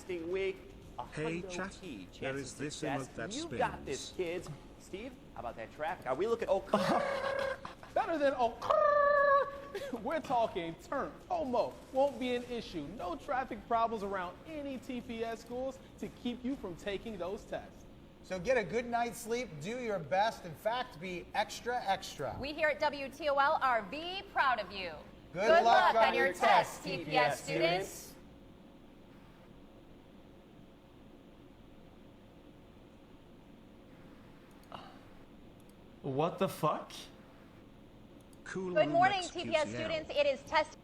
Testing week. Hey, chat, there is this emote that You spins. got this, kids. Steve, how about that traffic? Are we looking? Oh, Better than we're talking turn. Tomo won't be an issue. No traffic problems around any TPS schools to keep you from taking those tests. So get a good night's sleep, do your best, in fact, be extra, extra. We here at WTOL are proud of you. Good luck on your tests, TPS students. What the fuck? Cool. Good morning, XQCL. TPS students. It is test.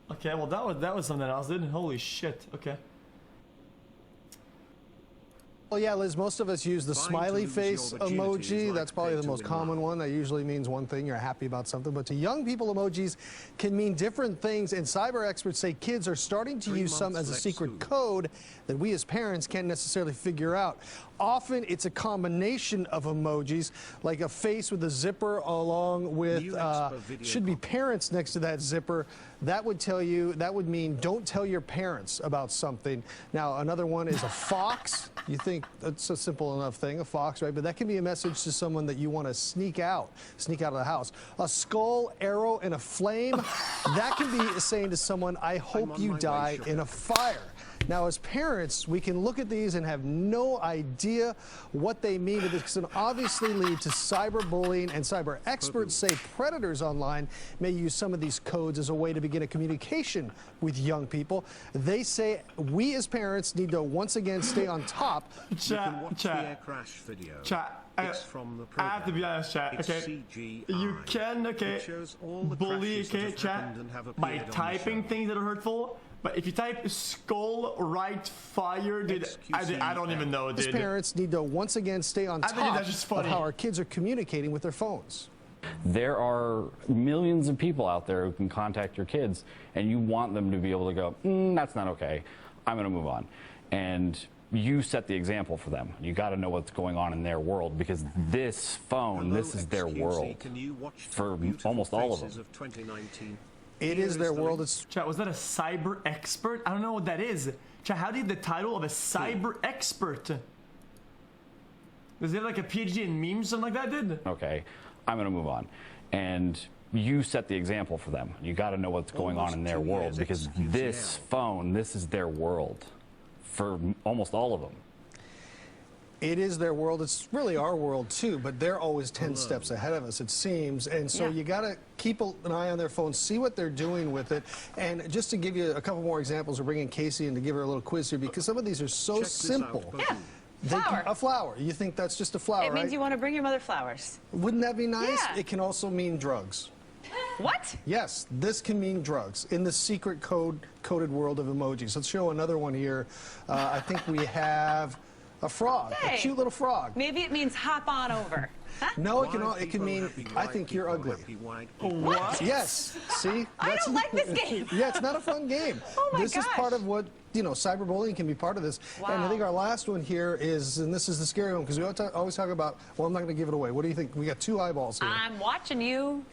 Okay, well that was something else, dude. Holy shit. Okay. Well, yeah, Liz, most of us use the Fine smiley to lose your face virginity emoji. is That's like probably pay the to most win common love. one. That usually means one thing, you're happy about something. But to young people, emojis can mean different things. And cyber experts say kids are starting to 3 use some months as a Lex secret Who. code that we as parents can't necessarily figure out. Often it's a combination of emojis, like a face with a zipper along with, New Expo video should be copy. parents next to that zipper. That would tell you, that would mean don't tell your parents about something. Now, another one is a fox. You think that's a simple enough thing, a fox, right? But that can be a message to someone that you want to sneak out of the house. A skull, arrow, and a flame, that can be saying to someone, I hope on you my way, die sugar. in a fire. Now, as parents, we can look at these and have no idea what they mean. This can obviously lead to cyberbullying, and cyber experts say predators online may use some of these codes as a way to begin a communication with young people. They say we as parents need to once again stay on top. You can watch the air Chat. crash video. Chat. It's from the I have to be program. honest, chat. It's Okay. CGI. You can, okay, It shows all the bully, crashes that okay, have chat, happened and have by appeared on the typing show. things that are hurtful. But if you type skull right fire, dude, I don't even know, As dude. parents need to once again stay on I think top that's just of funny. how our kids are communicating with their phones. There are millions of people out there who can contact your kids, and you want them to be able to go, that's not okay. I'm going to move on. And you set the example for them. You got to know what's going on in their world, because this phone, Hello, this is their XQC. world Can you watch for the beautiful almost all of faces them. 2019? It Here is their the world. link. It's Chat, was that a cyber expert? I don't know what that is. Chat, how did the title of a cyber expert? Is there like a PhD in memes, something like that, dude? Okay, I'm going to move on. And you set the example for them. You got to know what's going on in their Almost 2 world, years because XQCL. this phone, this is their world for almost all of them. It is their world. It's really our world too, but they're always 10 steps ahead of us, it seems. And so you got to keep an eye on their phones, see what they're doing with it. And just to give you a couple more examples, we're bringing Casey in to give her a little quiz here, because some of these are so Check this simple. out, Bobby. Flower. A flower. You think that's just a flower, It means right? you want to bring your mother flowers. Wouldn't that be nice? Yeah. It can also mean drugs. What? Yes, this can mean drugs in the secret coded world of emojis. Let's show another one here. I think we have a frog, a Hey. cute little frog. Maybe it means hop on over. Huh? No, it White can people, mean happy I white think you're people, ugly. happy white people. What? Yes. See? I don't like this game. Yeah, it's not a fun game. Oh my This is gosh. part of what, cyberbullying can be part of this. And I Wow. think our last one here is, and this is the scary one, because we always talk about, well, I'm not going to give it away. What do you think? We got 2 eyeballs here. I'm watching you.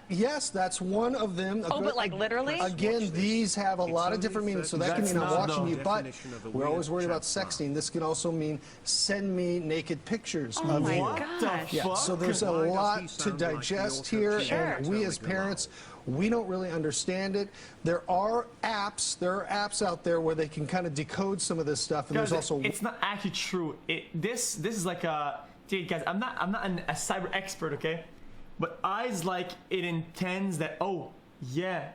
Yes, that's one of them. Oh, but like literally? Again, these have a lot of different meanings, so that can That's mean I'm not watching the you, but definition of a we're always weird worried about chat sexting. This can also mean send me naked pictures Oh of my you. What the gosh. Yeah, fuck? so there's a Why does he lot to sound like digest the here, auto-tune and we as telling a parents, we don't really understand it. There are apps out there where they can kind of decode some of this stuff, and Guys, there's also it's not actually true. This is like a, dude, guys. I'm not a cyber expert, okay? But eyes like it intends that. Oh, yeah.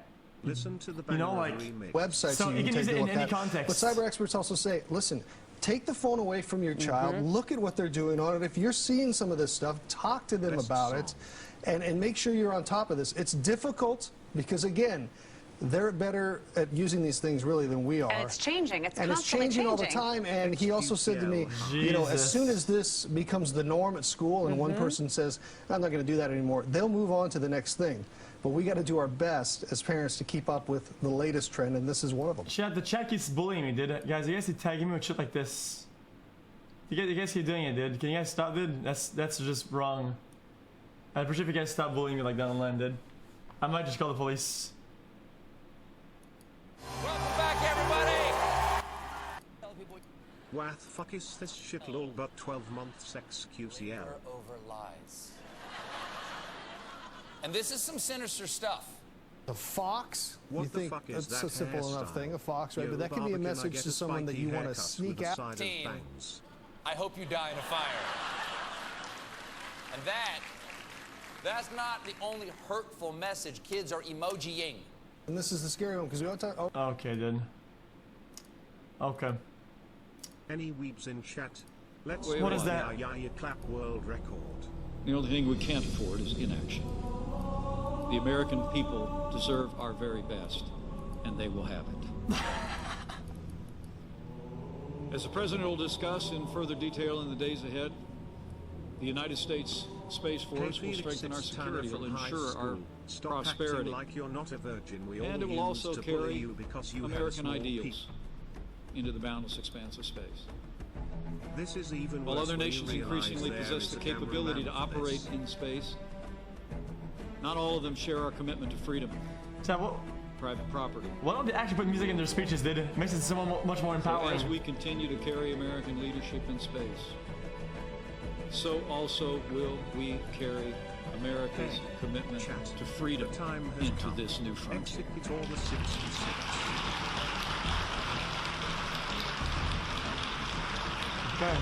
Listen to the You know, Banner like, remix. websites So you you can can use take it a in look any at. context. But cyber experts also say, listen, take the phone away from your child, look at what they're doing on it. If you're seeing some of this stuff, talk to them Best about it, and make sure you're on top of this. It's difficult because, again, they're better at using these things really than we are. And it's changing. It's And it's constantly changing all the time. And he also said to me, as Jesus. soon as this becomes the norm at school and one person says, I'm not going to do that anymore, they'll move on to the next thing. But we got to do our best as parents to keep up with the latest trend, and this is one of them. Chat, the chat keeps bullying me, dude. Guys, you guys keep tagging me with shit like this. You guys keep doing it, dude. Can you guys stop, dude? That's just wrong. I'd appreciate if you guys stop bullying me like that online, dude. I might just call the police. Welcome back, everybody. What the fuck is this shit lol but 12 months XQCL? Over lies. And this is some sinister stuff. A fox? What you the think fuck is that's that a simple enough hairstyle? thing, a fox, right? Yo, But that can be a Barbara, can I message get to a someone that spiky you want to haircut sneak with a out. side of Team. bangs? I hope you die in a fire. And that's not the only hurtful message kids are emojiing. And this is the scary one because we don't talk. Oh. Okay, dude. Okay. Any weebs in chat? Let's What is that? You clap world record. The only thing we can't afford is inaction. The American people deserve our very best, and they will have it. As the President will discuss in further detail in the days ahead, the United States Space Force will strengthen our security, will ensure our prosperity, like you're not a virgin. We and all it will used also to bully carry you because you had a American small ideals into the boundless expanse of space. This is even While worse other when you nations realize increasingly there possess is the a capability to cameraman for operate this. in space, not all of them share our commitment to freedom, So private property. why don't they actually put music in their speeches, dude? It makes it so much more So empowering. as we continue to carry American leadership in space, so also will we carry America's Hey, commitment chat. to freedom The time has into come. this new frontier. Execute all the 66. Okay.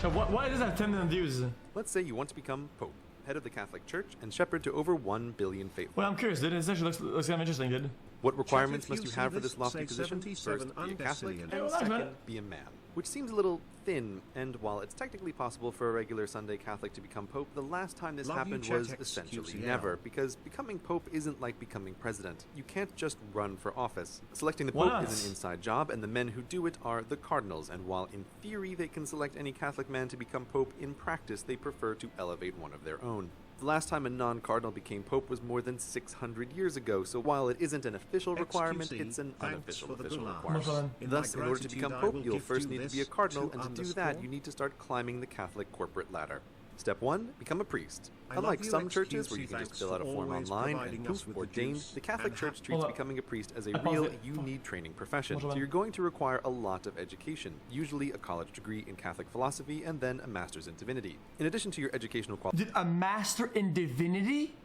So why does that have 10 million views? Let's say you want to become Pope, head of the Catholic Church, and shepherd to over 1 billion faithful. Well, I'm curious, dude. This actually looks kind of interesting, dude. What requirements Chat, if must you you have see for this this, lofty say position? 77 First, be a Catholic, undecillion. and Well, that's second, right. be a man. Which seems a little thin, and while it's technically possible for a regular Sunday Catholic to become Pope, the last time this Love you, happened Chat was XQCL. essentially never, because becoming Pope isn't like becoming president. You can't just run for office. Selecting the Why Pope not? is an inside job, and the men who do it are the cardinals, and while in theory they can select any Catholic man to become Pope, in practice they prefer to elevate one of their own. The last time a non-cardinal became Pope was more than 600 years ago, so while it isn't an official requirement, XQC, it's an thanks unofficial for the official gulag. requirement. In Thus, my in order to gratitude, become I Pope, will you'll gift first you need to be a this cardinal, to and to do underscore. that, you need to start climbing the Catholic corporate ladder. Step 1, become a priest. I love Unlike you, some churches where XQC, you can just thanks fill out a for form always online providing and us poof, with the ordained, juice the Catholic and Church ha- treats Hold up. becoming a priest as a I paused real, it. you need training profession. Hold So on. you're going to require a lot of education, usually a college degree in Catholic philosophy and then a master's in divinity. In addition to your educational Dude, a master in divinity?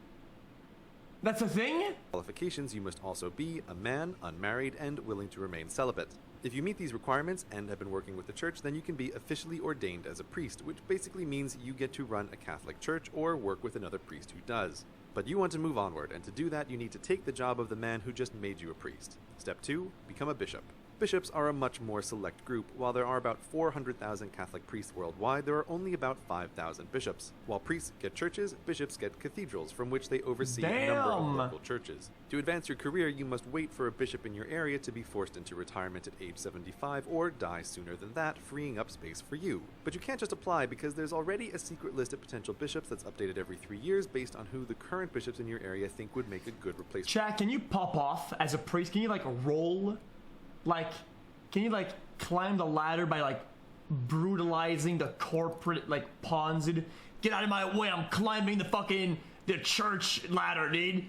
That's a thing? qualifications, you must also be a man, unmarried, and willing to remain celibate. If you meet these requirements and have been working with the church, then you can be officially ordained as a priest, which basically means you get to run a Catholic church or work with another priest who does. But you want to move onward, and to do that, you need to take the job of the man who just made you a priest. Step 2, become a bishop. Bishops are a much more select group. While there are about 400,000 Catholic priests worldwide, there are only about 5,000 bishops. While priests get churches, bishops get cathedrals, from which they oversee a number of Damn. local churches. To advance your career, you must wait for a bishop in your area to be forced into retirement at age 75 or die sooner than that, freeing up space for you. But you can't just apply because there's already a secret list of potential bishops that's updated every 3 years based on who the current bishops in your area think would make a good replacement. Chat, can you pop off as a priest? Can you like roll? Like, can you like climb the ladder by like brutalizing the corporate like pawns, dude? Get out of my way, I'm climbing the church ladder, dude.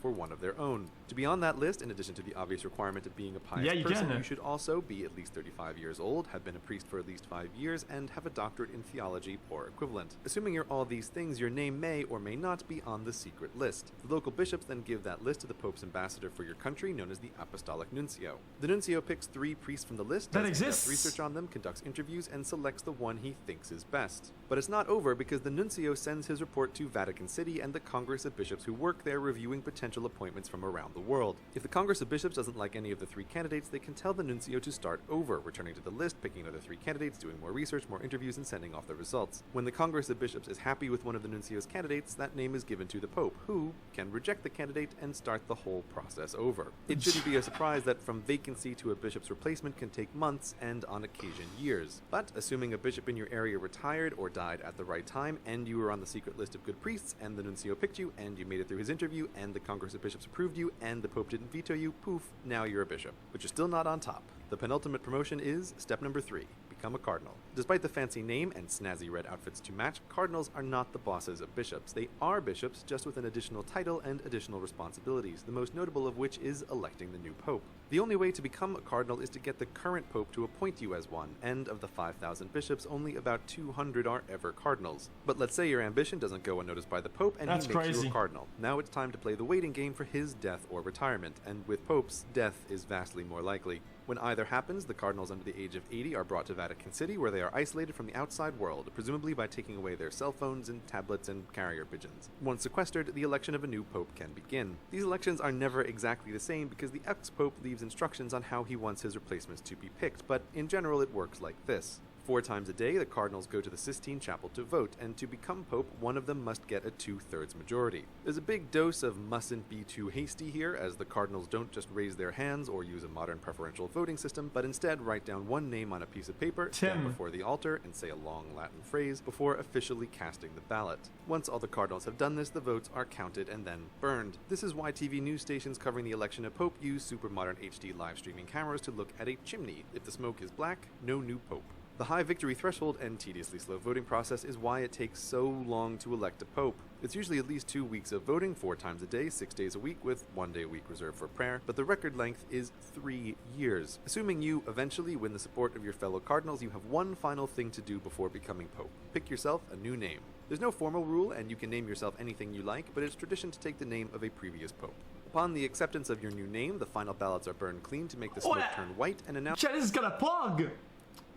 For one of their own. To be on that list, in addition to the obvious requirement of being a pious Yeah, you person, can. you should also be at least 35 years old, have been a priest for at least 5 years, and have a doctorate in theology or equivalent. Assuming you're all these things, your name may or may not be on the secret list. The local bishops then give that list to the Pope's ambassador for your country, known as the Apostolic Nuncio. The Nuncio picks 3 priests from the list, That does in-depth exists. research on them, conducts interviews, and selects the one he thinks is best. But it's not over because the Nuncio sends his report to Vatican City and the Congress of Bishops who work there, reviewing potential appointments from around the world. If the Congress of Bishops doesn't like any of the 3 candidates, they can tell the Nuncio to start over, returning to the list, picking another 3 candidates, doing more research, more interviews, and sending off the results. When the Congress of Bishops is happy with one of the Nuncio's candidates, that name is given to the Pope, who can reject the candidate and start the whole process over. It shouldn't be a surprise that from vacancy to a bishop's replacement can take months and, on occasion, years. But assuming a bishop in your area retired or died at the right time, and you were on the secret list of good priests, and the Nuncio picked you, and you made it through his interview, and the Congress of Bishops approved you, and the Pope didn't veto you, poof, now you're a bishop. But you're still not on top. The penultimate promotion is step number 3. become a cardinal. Despite the fancy name and snazzy red outfits to match, cardinals are not the bosses of bishops. They are bishops, just with an additional title and additional responsibilities, the most notable of which is electing the new pope. The only way to become a cardinal is to get the current pope to appoint you as one, and of the 5,000 bishops, only about 200 are ever cardinals. But let's say your ambition doesn't go unnoticed by the pope and That's he makes you crazy. a cardinal. Now it's time to play the waiting game for his death or retirement, and with popes, death is vastly more likely. When either happens, the cardinals under the age of 80 are brought to Vatican City, where they are isolated from the outside world, presumably by taking away their cell phones and tablets and carrier pigeons. Once sequestered, the election of a new pope can begin. These elections are never exactly the same because the ex-pope leaves instructions on how he wants his replacements to be picked, but in general it works like this. 4 times a day, the cardinals go to the Sistine Chapel to vote, and to become pope, one of them must get a 2/3 majority. There's a big dose of mustn't be too hasty here, as the cardinals don't just raise their hands or use a modern preferential voting system, but instead write down one name on a piece of paper, stand before the altar, and say a long Latin phrase before officially casting the ballot. Once all the cardinals have done this, the votes are counted and then burned. This is why TV news stations covering the election of pope use super modern HD live streaming cameras to look at a chimney. If the smoke is black, no new pope. The high victory threshold and tediously slow voting process is why it takes so long to elect a pope. It's usually at least 2 weeks of voting, 4 times a day, 6 days a week, with 1 day a week reserved for prayer, but the record length is 3 years. Assuming you eventually win the support of your fellow cardinals, you have one final thing to do before becoming pope. Pick yourself a new name. There's no formal rule, and you can name yourself anything you like, but it's tradition to take the name of a previous pope. Upon the acceptance of your new name, the final ballots are burned clean to make the smoke turn white and announce— Chat, this is gonna plug.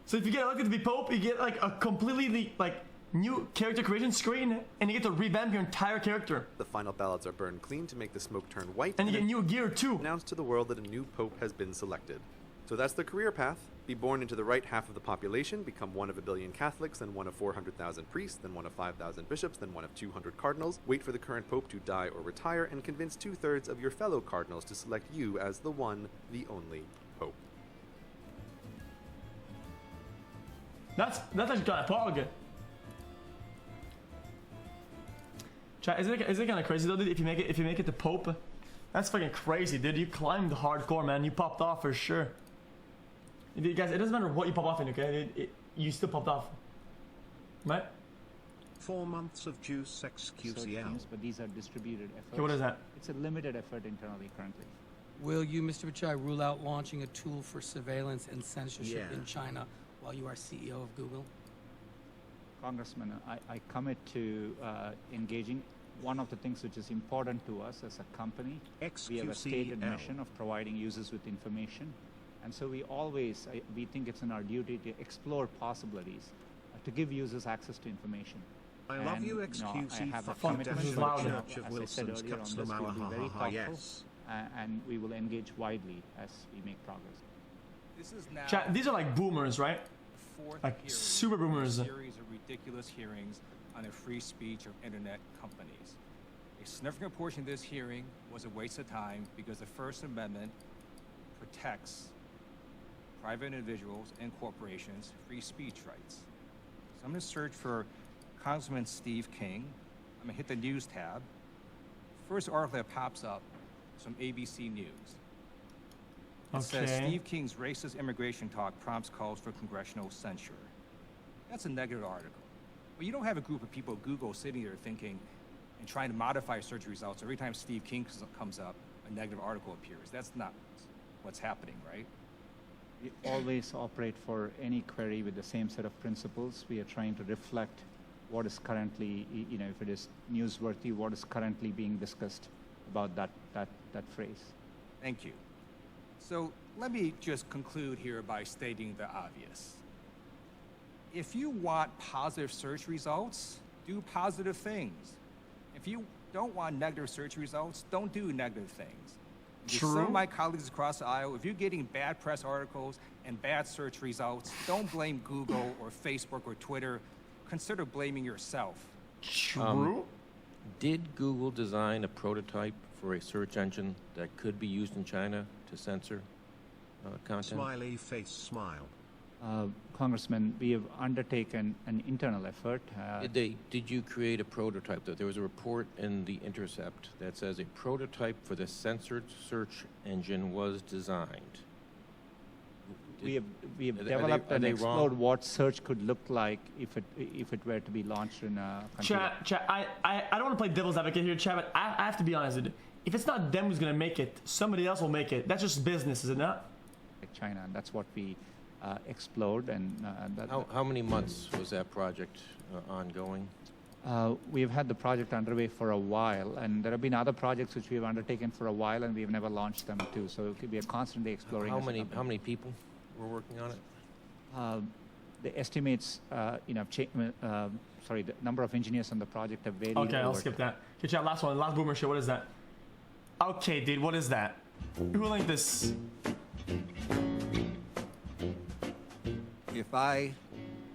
So if you get elected to be pope, you get like a completely like new character creation screen, and you get to revamp your entire character. The final ballots are burned clean to make the smoke turn white, and you get new gear too. Announce to the world that a new pope has been selected. So that's the career path. Be born into the right half of the population, become one of 1 billion Catholics, then one of 400,000 priests, then one of 5,000 bishops, then one of 200 cardinals, wait for the current pope to die or retire, and convince 2/3 of your fellow cardinals to select you as the one, the only pope. That's actually kind of pog. Chat, is it kind of crazy though, dude? If you make it to pope, that's fucking crazy, dude. You climbed hardcore, man. You popped off for sure. Guys, it doesn't matter what you pop off in, okay? You still popped off, right? 4 months of juice XQCL. But these are distributed efforts. Okay, what is that? It's a limited effort internally currently. Will you, Mr. Pichai, rule out launching a tool for surveillance and censorship in China while you are CEO of Google? Congressman, I commit to engaging. One of the things which is important to us as a company, we have a stated mission of providing users with information. And so we think it's in our duty to explore possibilities, to give users access to information. I love you, XQC. I have a fucking commitment, Church of as I said Wilson's earlier, on this, Cuts we'll be very thoughtful, yes. and we will engage widely as we make progress. This is now Chat, these are like boomers, right? Like super boomers. A series of ridiculous hearings on the free speech of internet companies. A significant portion of this hearing was a waste of time because the First Amendment protects private individuals and corporations' free speech rights. So I'm going to search for Congressman Steve King. I'm going to hit the news tab. First article that pops up is from ABC News. It says Steve King's racist immigration talk prompts calls for congressional censure. That's a negative article. Well, you don't have a group of people at Google sitting there thinking and trying to modify search results. Every time Steve King comes up, a negative article appears. That's not what's happening, right? We always operate for any query with the same set of principles. We are trying to reflect what is currently, if it is newsworthy, what is currently being discussed about that phrase. Thank you. So let me just conclude here by stating the obvious. If you want positive search results, do positive things. If you don't want negative search results, don't do negative things. Some of my colleagues across the aisle, if you're getting bad press articles and bad search results, don't blame Google or Facebook or Twitter. Consider blaming yourself. Did Google design a prototype for a search engine that could be used in China to censor content? Smiley face smile. Congressman, we have undertaken an internal effort. Did you create a prototype? There was a report in The Intercept that says a prototype for the censored search engine was designed. We have Are they- developed are and they explored wrong? what search could look like if it were to be launched in a country. Chat, I don't want to play devil's advocate here, chat, but I have to be honest with you. If it's not them who's gonna make it, somebody else will make it. That's just business, is it not? Like China, and that's what we explored. And How many months was that project ongoing? we've had the project underway for a while, and there have been other projects which we've undertaken for a while, and we've never launched them too. So we are constantly exploring. How as a many company. people were working on it? The estimates, sorry, the number of engineers on the project have varied. Okay, I'll over skip that. Okay, chat, last one, last boomer shit. What is that? Okay, dude, what is that? Who linked this? If I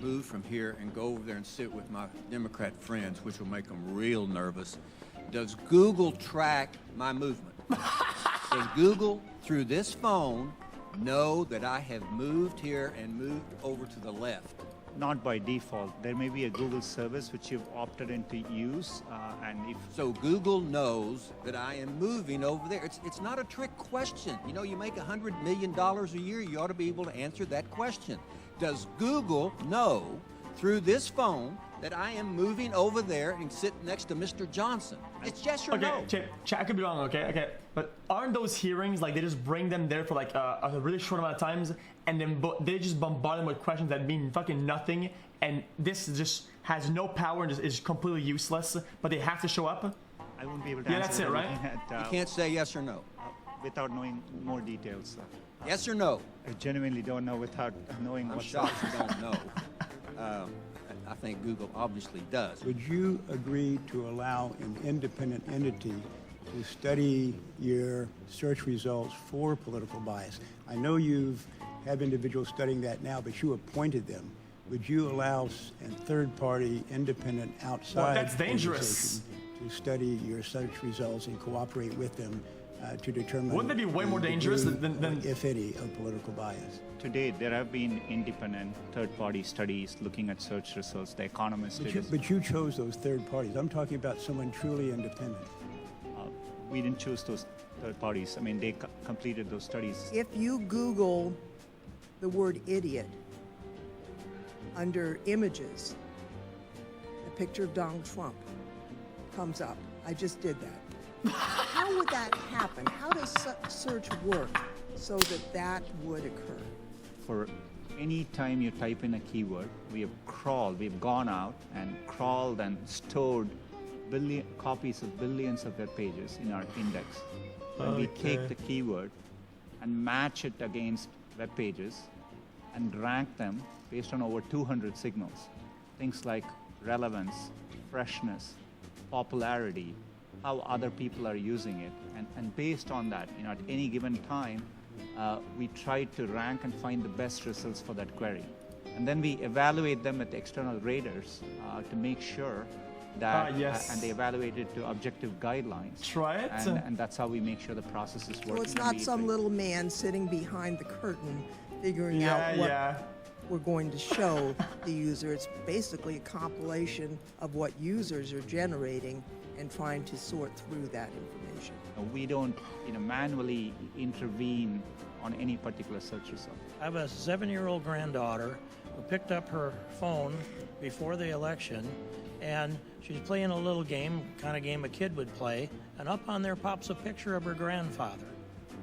move from here and go over there and sit with my Democrat friends, which will make them real nervous, does Google track my movement? Does Google, through this phone, know that I have moved here and moved over to the left? Not by default. There may be a Google service which you've opted into use, and if So Google knows that I am moving over there. It's not a trick question. You know, you make $100 million a year, you ought to be able to answer that question. Does Google know through this phone that I am moving over there and sit next to Mr. Johnson? It's yes or no. Okay, chat, I could be wrong, okay? But aren't those hearings, like, they just bring them there for, like, a really short amount of times, and then they just bombard them with questions that mean fucking nothing, and this just has no power and just is completely useless, but they have to show up? I won't be able to Yeah, answer that's it, that right? looking at, You can't say yes or no. without knowing more details. Yes or no? I genuinely don't know without knowing I'm what's shocked you don't know. I think Google obviously does. Would you agree to allow an independent entity to study your search results for political bias? I know you've have individuals studying that now, but you appointed them. Would you allow a third-party, independent, outside Well, that's dangerous. organization to study your search results and cooperate with them to determine? Wouldn't that be way more dangerous than if any, of political bias? To date, there have been independent third-party studies looking at search results. The Economist did it. But you chose those third parties. I'm talking about someone truly independent. We didn't choose those third parties. I mean, they completed those studies. If you Google the word idiot under images, a picture of Donald Trump comes up. I just did that. How would that happen? How does search work so that that would occur? For any time you type in a keyword, we've gone out and crawled and stored copies of billions of web pages in our index. And we take the keyword and match it against web pages and rank them based on over 200 signals. Things like relevance, freshness, popularity, how other people are using it. And based on that, at any given time, we try to rank and find the best results for that query. And then we evaluate them with external raters to make sure that, and they evaluate it to objective guidelines. Try it. And that's how we make sure the process is working. So it's not some little man sitting behind the curtain figuring out what we're going to show the user. It's basically a compilation of what users are generating and trying to sort through that information. We don't manually intervene on any particular search result. I have a 7-year-old granddaughter who picked up her phone before the election, and she's playing a little game, kind of game a kid would play, and up on there pops a picture of her grandfather.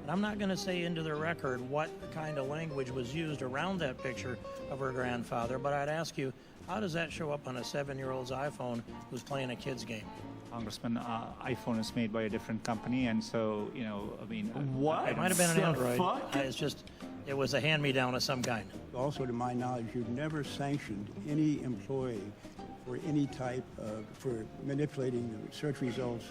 And I'm not going to say into the record what kind of language was used around that picture of her grandfather, but I'd ask you, how does that show up on a 7-year-old's iPhone who's playing a kid's game? Congressman, iPhone is made by a different company, and so, What? It might have been an Android. It's just, it was a hand-me-down of some kind. Also, to my knowledge, you've never sanctioned any employee for any type of, for manipulating the search results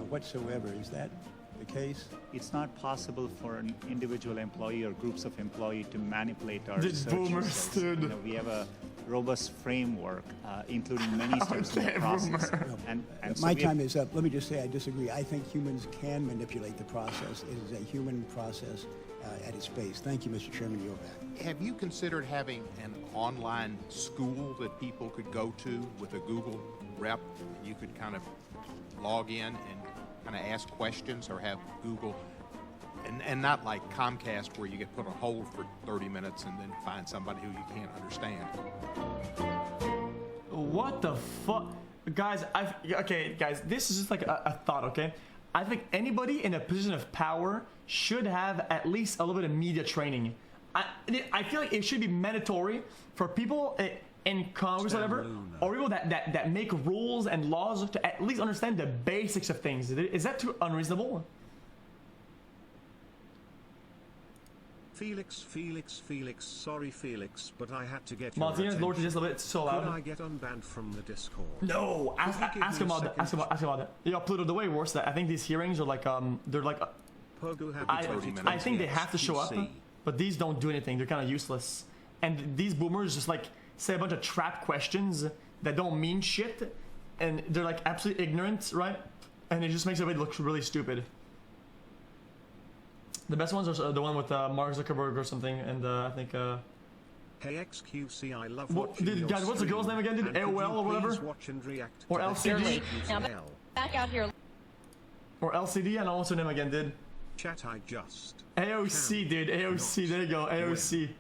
whatsoever. Is that the case? It's not possible for an individual employee or groups of employees to manipulate our These search boomers, results. dude. We have a robust framework, including many steps in the process. And My time is up. Let me just say I disagree. I think humans can manipulate the process. It is a human process at its base. Thank you, Mr. Chairman. You're back. Have you considered having an online school that people could go to with a Google rep? You could kind of log in and kind of ask questions or have Google And not like Comcast where you get put on hold for 30 minutes and then find somebody who you can't understand. What the fuck? Guys, okay, guys, this is just like a thought, okay? I think anybody in a position of power should have at least a little bit of media training. I feel like it should be mandatory for people in Congress, whatever, or people that make rules and laws to at least understand the basics of things. Is that too unreasonable? Felix, sorry Felix, but I had to get Martinez, lower to just a little bit, so loud. Could I get unbanned from the Discord? No, ask him about that. Yeah, Pluto, the way it works, that I think these hearings are like, they're like, I think they have to show up, but these don't do anything. They're kind of useless. And these boomers just like say a bunch of trap questions that don't mean shit, and they're like absolutely ignorant, right? And it just makes everybody look really stupid. The best ones are the one with Mark Zuckerberg or something, and I think. Hey XQC, I love watching guys, what's the girl's name again? Did AOL or whatever? Watch and react or LCD? Now back out here. Or LCD? I don't know what's her name again, dude. Chat, I just. AOC, dude. AOC. There you go. AOC.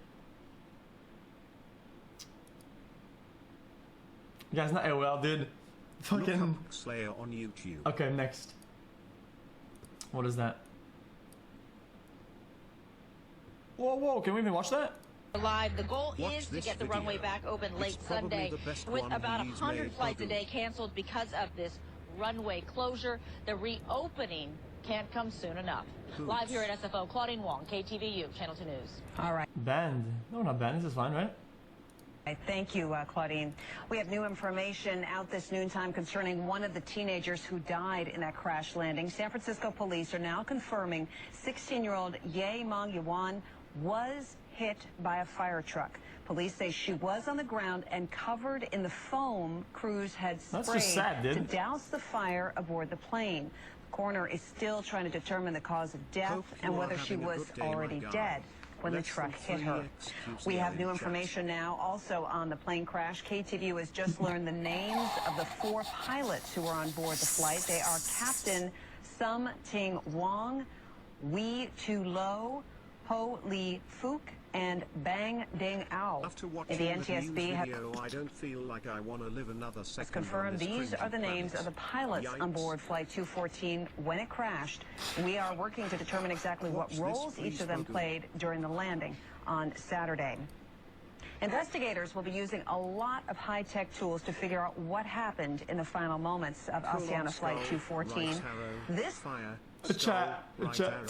Guys, not AOL, dude. Fucking. Slayer on YouTube. Okay, next. What is that? Whoa, can we even watch that? Live. The goal is to get the runway back open late Sunday. With about 100 flights a day canceled because of this runway closure, the reopening can't come soon enough. Live here at SFO, Claudine Wong, KTVU, Channel 2 News. All right. Banned. No, not banned. This is fine, right? Thank you, Claudine. We have new information out this noontime concerning one of the teenagers who died in that crash landing. San Francisco police are now confirming 16-year-old Ye Mong Yuan was hit by a fire truck. Police say she was on the ground and covered in the foam crews had sprayed to douse the fire aboard the plane. The coroner is still trying to determine the cause of death and whether she was already dead when the truck hit her. We have new information now also on the plane crash. KTVU has just learned the names of the 4 pilots who were on board the flight. They are Captain Sum Ting Wong, Wee Tu Lo, Ho Li Fook, and Bang Ding Ao. After watching the NTSB I don't feel like I want to live another second. Confirmed these are the names of the pilots on board Flight 214 when it crashed. We are working to determine exactly what roles each of them played during the landing on Saturday. Investigators will be using a lot of high-tech tools to figure out what happened in the final moments of Oceana Flight 214. This fire. Chat. Fire.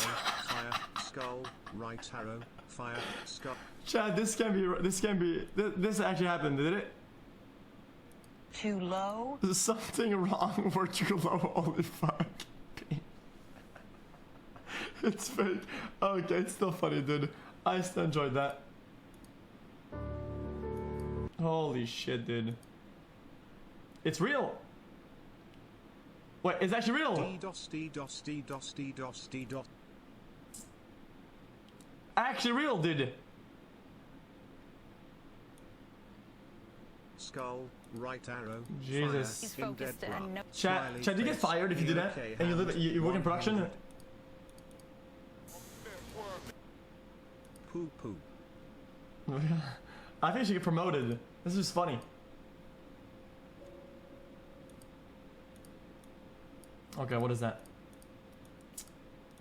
Skull. Right arrow. Fire. Skull. Chad, this actually happened, did it? Too low? There's something wrong for too low, holy fuck. It's fake. Okay, it's still funny, dude. I still enjoyed that. Holy shit, dude. It's real. Wait, it's actually real. Actually real, dude. Skull, right arrow. Jesus. Fire, dead Chad, do you get fired if you do that? And you work in production? Poo poo. I think you should get promoted. This is funny. Okay, what is that?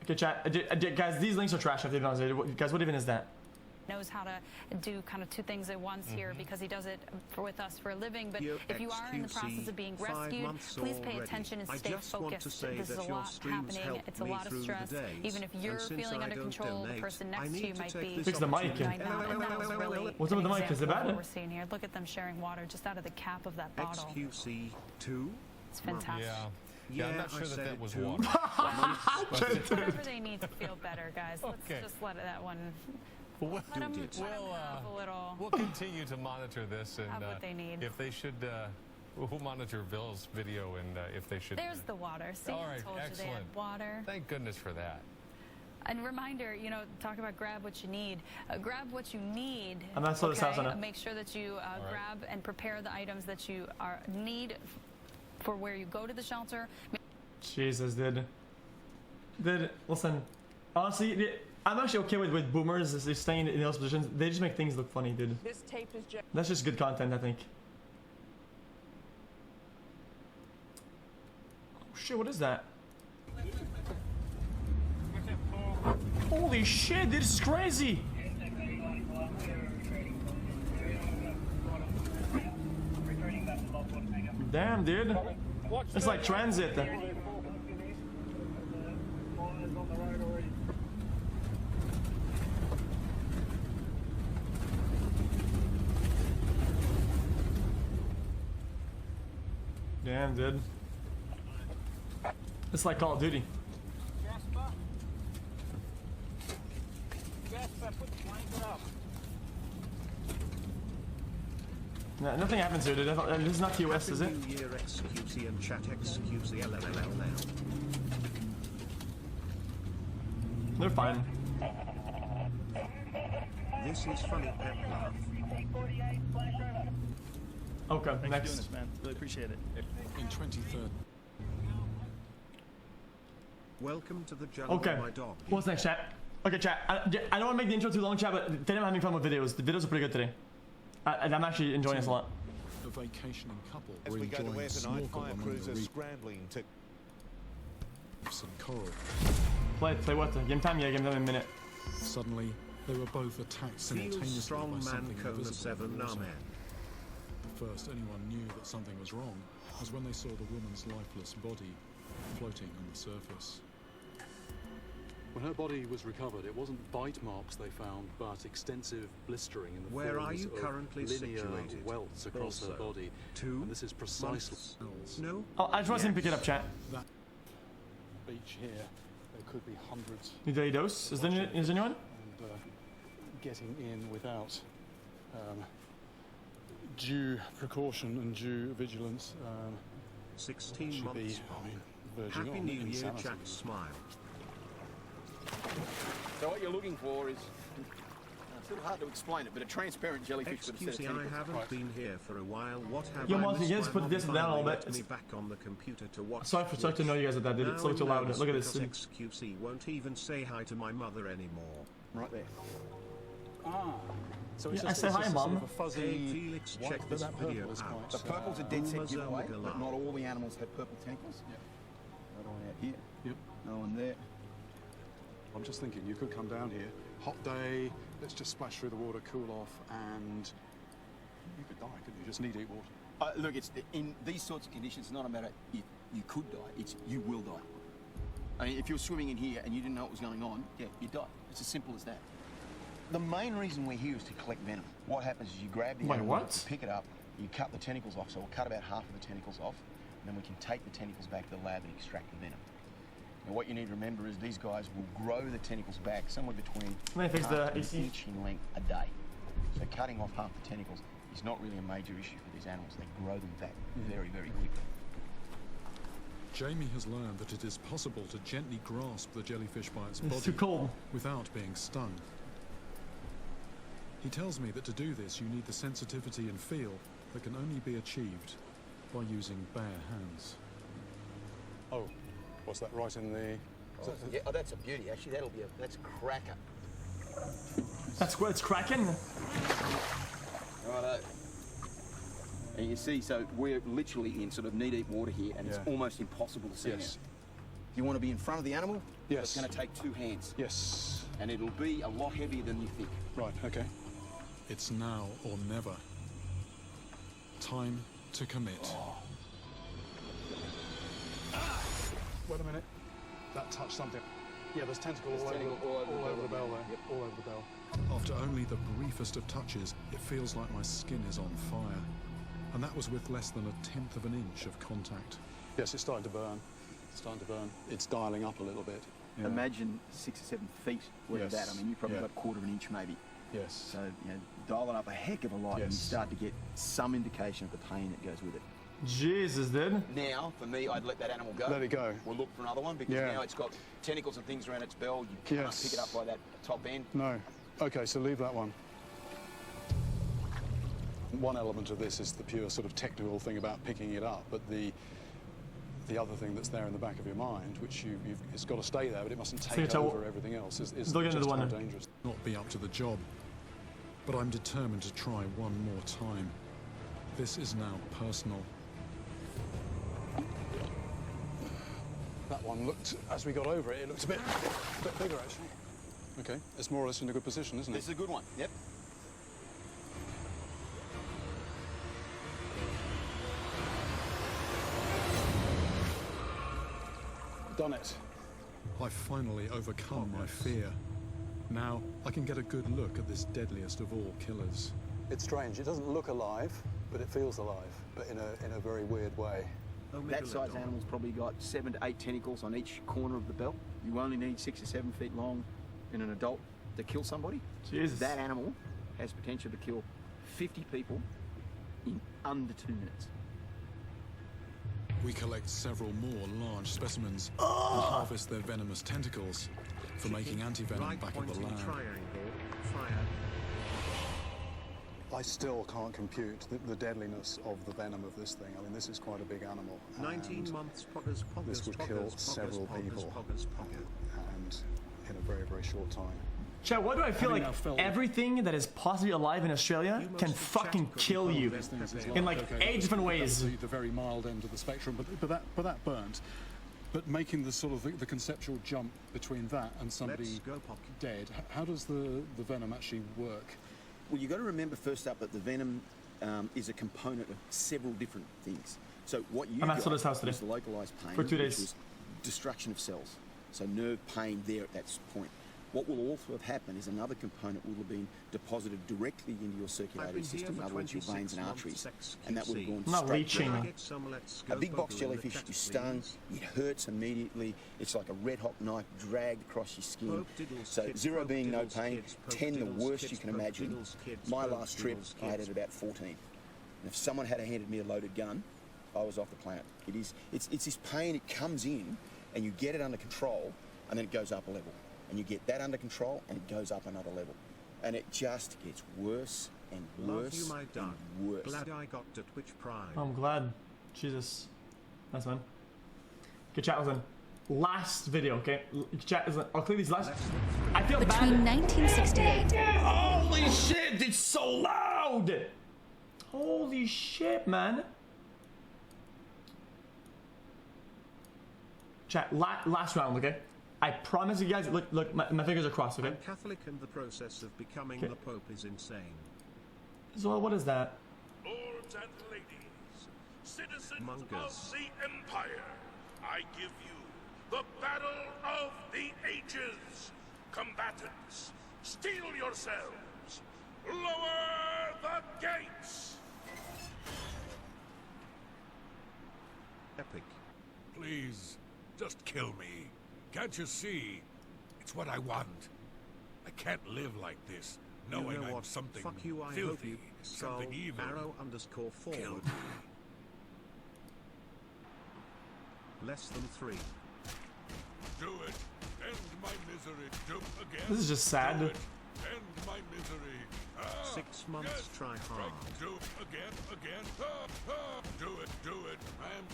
Okay, chat. Guys, these links are trash. Guys, what even is that? Knows how to do kind of 2 things at once here because he does it with us for a living. But if you are in the process of being rescued, please pay attention and stay focused. This is a lot happening. It's a lot of stress. Even if you're feeling under control, the person next to you might be. Fix the mic. And that was really what's up with the mic? Is it bad? What we're seeing here. Look at them sharing water just out of the cap of that bottle. XQC 2. It's fantastic. Yeah, I'm not sure that was water. Whatever they need to feel better, guys. Let's just let that one. We'll continue to monitor this and have what they need. If they should, we'll monitor Bill's video and if they should. There's the water. See, all right, I told excellent. you they had water. Thank goodness for that. And reminder, talk about grab what you need. Grab what you need. I'm not so Make sure that you grab and prepare the items that you need for where you go to the shelter. Jesus, dude. Listen. Honestly, I'm actually okay with boomers staying in those positions. They just make things look funny, dude. This tape is just... That's just good content, I think. Oh shit, what is that? Holy shit, this is crazy! Damn, dude. It's like transit. Damn, dude. It's like Call of Duty. No, nothing happens here, dude. This is not TOS, is it? New Year XQC and chat XQC LLL now. They're fine. This is funny, pep laugh. Okay, Thanks next. for doing this, man. Really appreciate it. In 23rd. Welcome to the jungle, Okay. my dog. What's next, chat? Okay, chat. I don't want to make the intro too long, chat, but today I'm having fun with videos. The videos are pretty good today. I'm actually enjoying this a lot. A vacationing couple As were we go to enjoying where a tonight, snorkel fire among crews the are reefs scrambling to... and coral. Play what? Game time? Yeah, game time in a minute. Suddenly, they were both attacked Feel simultaneously strong by man, something Kona invisible 7, in the nah water. man. The first anyone knew that something was wrong was when they saw the woman's lifeless body floating on the surface. When her body was recovered, it wasn't bite marks they found, but extensive blistering in the Where are forms you of currently linear situated? welts across her Also, body. 2 And this is precisely... No? Oh, I just want to see him pick it up, chat. That beach here, there could be hundreds. Need a dose? Is there anyone? And getting in without due precaution and due vigilance 16 should months be, on. verging Happy on New Year, insanity. Jack smile. So what you're looking for is, it's a little hard to explain it, but a transparent jellyfish with a set of XQC, tentacles. I haven't been here for a while. What have Yo, I Monty, missed? you guys My put this mom down a little finally bit. let me back on the computer to watch. Sorry to know you guys at that, dude. It's Now so too I'm loud. nervous Look at this. because XQC won't even say hi to my mother anymore. Right there. Ah. So Yeah, I say hi, Mom. Sort of a fuzzy Hey, Felix, white, check but this that video purple is out. quite, The purple's a dead set Boomers giveaway, are but not all the animals have purple tentacles. Yeah. Another one out here. Yep. Another one there. I'm just thinking, you could come down here, hot day, let's just splash through the water, cool off, and you could die, couldn't you? Just need to eat water. Look, it's in these sorts of conditions, it's not a matter if you could die, it's you will die. I mean, if you're swimming in here and you didn't know what was going on, yeah, you die. It's as simple as that. The main reason we're here is to collect venom. What happens is you grab the animal, what? you pick it up, you cut the tentacles off, so we'll cut about half of the tentacles off, and then we can take the tentacles back to the lab and extract the venom. Now, what you need to remember is these guys will grow the tentacles back somewhere between Let me fix the half an AC. inch in length a day. So cutting off half the tentacles is not really a major issue for these animals. They grow them back very, very quickly. Jamie has learned that it is possible to gently grasp the jellyfish by its It's body too cold. without being stung. He tells me that to do this you need the sensitivity and feel that can only be achieved by using bare hands. Oh, what's that right in the... Yeah, oh, that's a beauty. Actually, that's cracker. That's what it's cracking. Righto. And you see, so we're literally in sort of knee-deep water here, and it's almost impossible to see now. You want to be in front of the animal? Yes. It's going to take 2 hands. Yes. And it'll be a lot heavier than you think. Right, okay. It's now or never. Time to commit. Wait a minute. That touched something. Yeah, there's tentacle all over the bell there. Yep. All over the bell. After only the briefest of touches, it feels like my skin is on fire. And that was with less than 1/10 of an inch of contact. Yes, it's starting to burn. It's starting to burn. It's dialing up a little bit. Yeah. Imagine 6 or 7 feet worth of that. I mean, you probably got 1/4 of an inch maybe. Yes. So, you know, dial it up a heck of a lot, and you start to get some indication of the pain that goes with it. Jesus, dude. Now, for me, I'd let that animal go. Let it go. We'll look for another one because now it's got tentacles and things around its bell. You can't pick it up by that top end. No. Okay, so leave that one. One element of this is the pure sort of technical thing about picking it up, but the the other thing that's there in the back of your mind, which it's got to stay there, but it mustn't take over everything else, is just how dangerous. Not be up to the job, but I'm determined to try one more time. This is now personal. That one looked, as we got over it, it looked a bit bigger, actually. Okay, it's more or less in a good position, isn't it? This is a good one, yep. Done it. I've finally overcome my fear. Now, I can get a good look at this deadliest of all killers. It's strange, it doesn't look alive, but it feels alive, but in a very weird way. That size animal's probably got 7 to 8 tentacles on each corner of the belt. You only need 6 or 7 feet long in an adult to kill somebody. Jesus. That animal has potential to kill 50 people in under 2 minutes. We collect several more large specimens and harvest their venomous tentacles for making anti-venom back at the lab. I still can't compute the deadliness of the venom of this thing. I mean, this is quite a big animal. 19 months, this would kill several people, and in a very, very short time. Chat, why do I feel like everything that is possibly alive in Australia can fucking kill you in like 8 different ways? The very mild end of the spectrum, but that burnt. But making the sort of the conceptual jump between that and somebody dead, how does the venom actually work? Well, you've got to remember first up that the venom is a component of several different things. So what you got was the localized pain, for 2 days. which was destruction of cells. So nerve pain there at that point. What will also have happened is another component will have been deposited directly into your circulatory system, in other words, your veins and arteries, and that would have gone straight through. A big box jellyfish, you stung, it hurts immediately. It's like a red-hot knife dragged across your skin. So 0 being no pain, 10 the worst you can imagine. My last trip, I had it about 14. And if someone had handed me a loaded gun, I was off the planet. It's this pain, it comes in, and you get it under control, and then it goes up a level. And you get that under control, and it goes up another level. And it just gets worse and worse and worse. Glad I got to Twitch Prime. I'm glad. Jesus. Nice, man. Good chat, listen. Last video, okay? Chat, listen. I'll clear these last. I feel Between bad. 1968. Holy shit, it's so loud! Holy shit, man. Chat, last round, okay? I promise you guys, look, my fingers are crossed, okay? I'm Catholic and the process of becoming the Pope is insane. So what is that? Lords and ladies, citizens of the Empire, I give you the battle of the ages. Combatants, steel yourselves. Lower the gates. Epic. Please, just kill me. Can't you see? It's what I want. I can't live like this, knowing I'm something filthy, something evil. Arrow_4. Kill me. Less than 3. Do it. End my misery. Do again. This is just sad. Do it. End my misery. 6 months, yes. try hard. Do it again. Do it, man.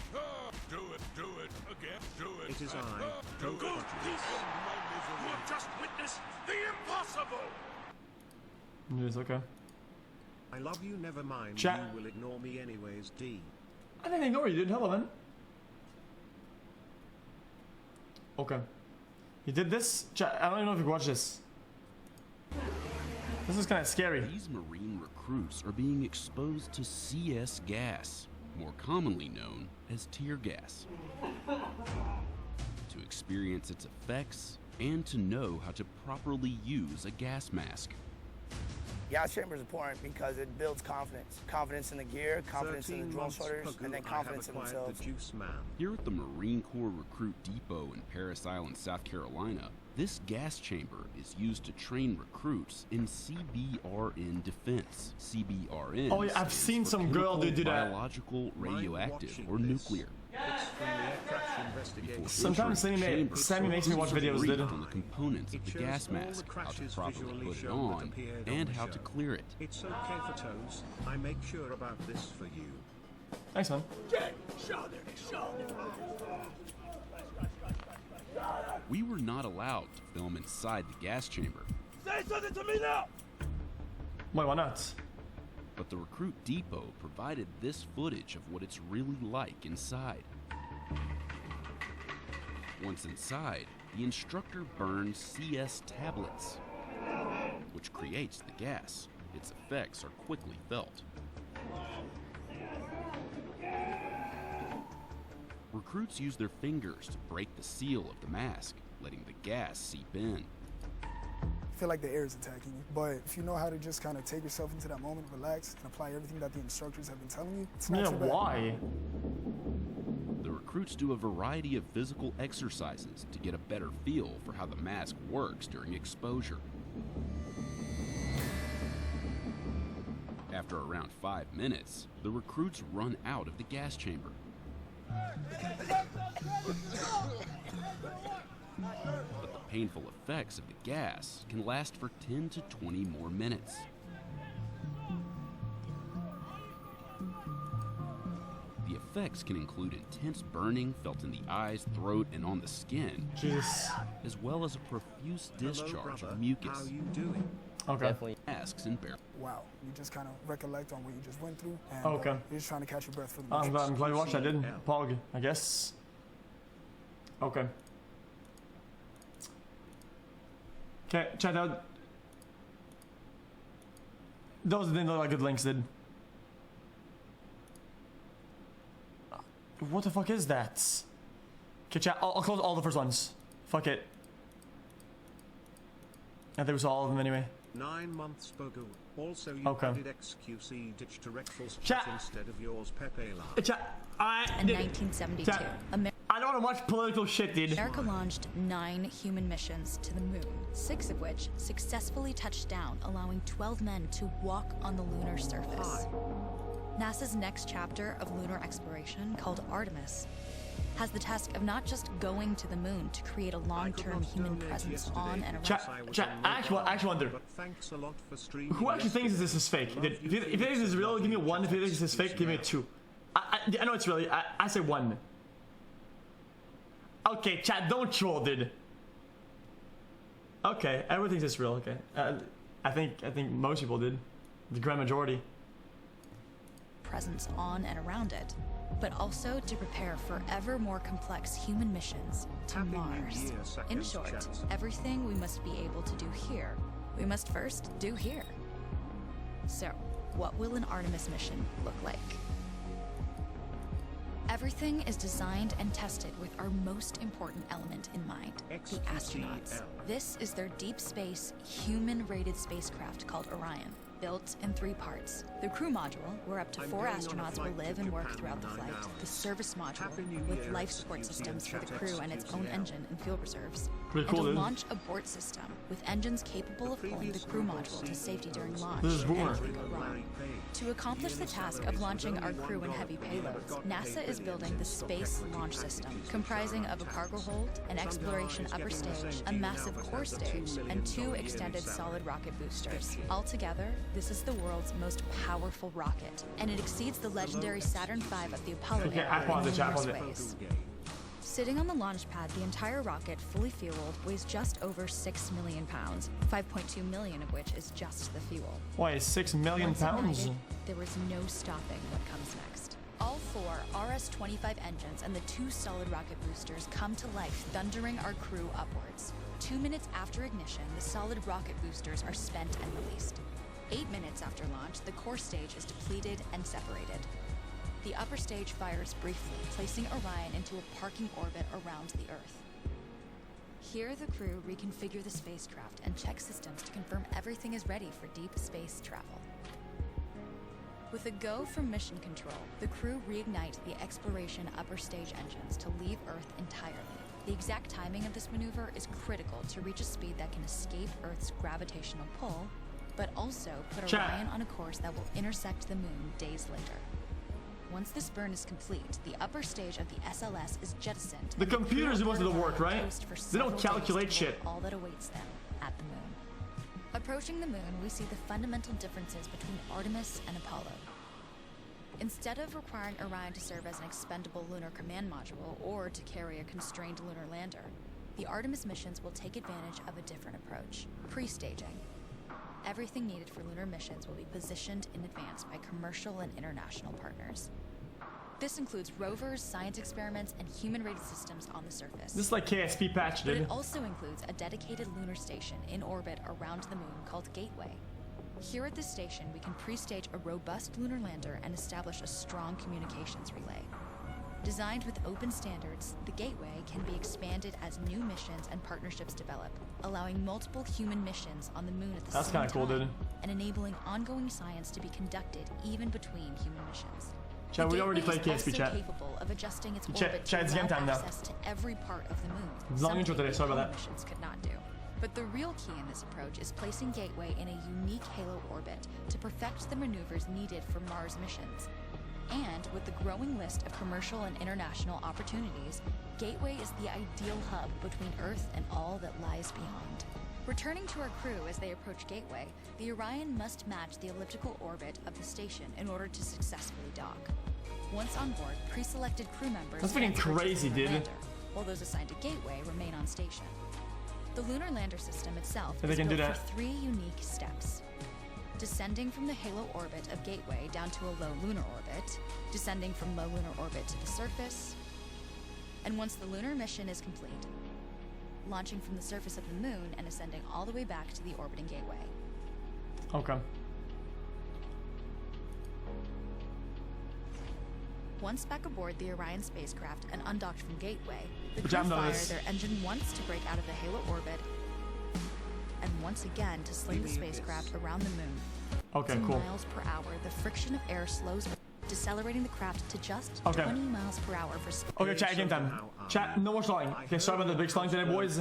Do it again. Do it. It is man. I. Do it. You have just witnessed the impossible. Yes, okay. I love you, never mind. Chat. You will ignore me anyways, D. I didn't ignore you, dude. Hello, man. Okay. You did this? Chat, I don't even know if you can watch this. This is kind of scary. These Marine recruits are being exposed to CS gas, more commonly known as tear gas. To experience its effects and to know how to properly use a gas mask. Gas chamber is important because it builds confidence. Confidence in the gear, confidence in the drill shoulders, and then confidence in themselves. Here at the Marine Corps Recruit Depot in Parris Island, South Carolina, this gas chamber is used to train recruits in CBRN defense. CBRN. Oh yeah, I've seen some girl do that. Biological, radioactive, or nuclear. Sometimes Sammy makes me watch videos, dude. On the components of the gas mask, how to properly put it on, and how to clear it. It's okay for toes. I make sure about this for you. Thanks, man. We were not allowed to film inside the gas chamber. Say something to me now! Why not? But the recruit depot provided this footage of what it's really like inside. Once inside, the instructor burns CS tablets, which creates the gas. Its effects are quickly felt. Recruits use their fingers to break the seal of the mask, letting the gas seep in. I feel like the air is attacking you, but if you know how to just kind of take yourself into that moment, relax, and apply everything that the instructors have been telling you, it's not too bad. Why? The recruits do a variety of physical exercises to get a better feel for how the mask works during exposure. After around 5 minutes, the recruits run out of the gas chamber. But the painful effects of the gas can last for 10 to 20 more minutes. The effects can include intense burning felt in the eyes, throat, and on the skin, as well as a profuse discharge of mucus. How you doing? Okay. Definitely asks and bear. Wow, you just kind of recollect on what you just went through, and Okay. you're just trying to catch your breath for the I'm glad you watched that, didn't Pog, I guess. Okay. Okay, check out. Those didn't look like good links, did. What the fuck is that? Okay, chat. I'll close all the first ones. Fuck it. I think we saw all of them anyway. 9 months Bogu. Also, you did XQC ditch to Recfall's chat instead of yours, Pepe La. Chat. In 1972, I don't want to watch political shit, dude. America launched 9 human missions to the moon, 6 of which successfully touched down, allowing 12 men to walk on the lunar surface. NASA's next chapter of lunar exploration, called Artemis, has the task of not just going to the moon to create a long-term human presence on and around. Chat, I actually wonder. Who actually thinks this is fake? If you think this is real, give me 1. If you think this is fake, give me a 2. I know it's really. I say 1. Okay, chat, don't troll, dude. Okay, everyone thinks it's real. Okay, I think most people did. The grand majority. Presence on and around it, but also to prepare for ever more complex human missions to Mars. In short, everything we must be able to do here, we must first do here. So, what will an Artemis mission look like? Everything is designed and tested with our most important element in mind, the astronauts. This is their deep space, human-rated spacecraft called Orion, built in 3 parts. The crew module, where up to 4 astronauts will live and work throughout the flight. The service module, with life support systems for the crew and its own engine and fuel reserves. Pretty cool, and a launch abort system, with engines capable of pulling the crew module to safety during launch. This is boomer. Anything go wrong. To accomplish the task of launching our crew and heavy payloads, NASA is building the Space Launch System, comprising of a cargo hold, an exploration upper stage, a massive core stage, and 2 extended solid rocket boosters. Altogether, this is the world's most powerful rocket, and it exceeds the legendary Saturn V of the Apollo era in numerous ways. Sitting on the launch pad, the entire rocket, fully fueled, weighs just over 6 million pounds, 5.2 million of which is just the fuel. Why, 6 million pounds? There was no stopping what comes next. All 4 RS-25 engines and the 2 solid rocket boosters come to life, thundering our crew upwards. 2 minutes after ignition, the solid rocket boosters are spent and released. 8 minutes after launch, the core stage is depleted and separated. The upper stage fires briefly, placing Orion into a parking orbit around the Earth. Here, the crew reconfigure the spacecraft and check systems to confirm everything is ready for deep space travel. With a go from mission control, the crew reignite the exploration upper stage engines to leave Earth entirely. The exact timing of this maneuver is critical to reach a speed that can escape Earth's gravitational pull, but also put Orion on a course that will intersect the moon days later. Once this burn is complete, the upper stage of the SLS is jettisoned. The computers do most of the work, right? They don't calculate shit. All that awaits them at the moon. Approaching the moon, we see the fundamental differences between Artemis and Apollo. Instead of requiring Orion to serve as an expendable lunar command module or to carry a constrained lunar lander, the Artemis missions will take advantage of a different approach, pre-staging. Everything needed for lunar missions will be positioned in advance by commercial and international partners. This includes rovers, science experiments, and human-rated systems on the surface. This is like KSP patch, dude. But it also includes a dedicated lunar station in orbit around the moon called Gateway. Here at this station, we can pre-stage a robust lunar lander and establish a strong communications relay. Designed with open standards, the Gateway can be expanded as new missions and partnerships develop, allowing multiple human missions on the moon at the same time. That's kind of cool, dude. And enabling ongoing science to be conducted even between human missions. Chat, we already played KSP, chat. Capable of adjusting its orbit chat, it's game time now. Access to every part of the moon. Long intro today, sorry about that. Missions could not do. But the real key in this approach is placing Gateway in a unique halo orbit to perfect the maneuvers needed for Mars missions. And with the growing list of commercial and international opportunities, Gateway is the ideal hub between Earth and all that lies beyond. Returning to our crew as they approach Gateway, the Orion must match the elliptical orbit of the station in order to successfully dock. Once on board, pre-selected crew members That's fucking crazy, dude. Lander, while those assigned to Gateway remain on station. The lunar lander system itself is built for 3 unique steps. Descending from the halo orbit of Gateway down to a low lunar orbit, descending from low lunar orbit to the surface, and once the lunar mission is complete, launching from the surface of the moon and ascending all the way back to the orbiting Gateway. Okay. Once back aboard the Orion spacecraft and undocked from Gateway, the crew fire their engine once to break out of the halo orbit, and once again to sling the spacecraft around the moon. Okay, cool. Miles per hour, the friction of air slows, decelerating the craft to just 20 miles per hour for speed. Okay, chat, game time. Chat, no more stalling. Okay, sorry about the big stalling today, boys.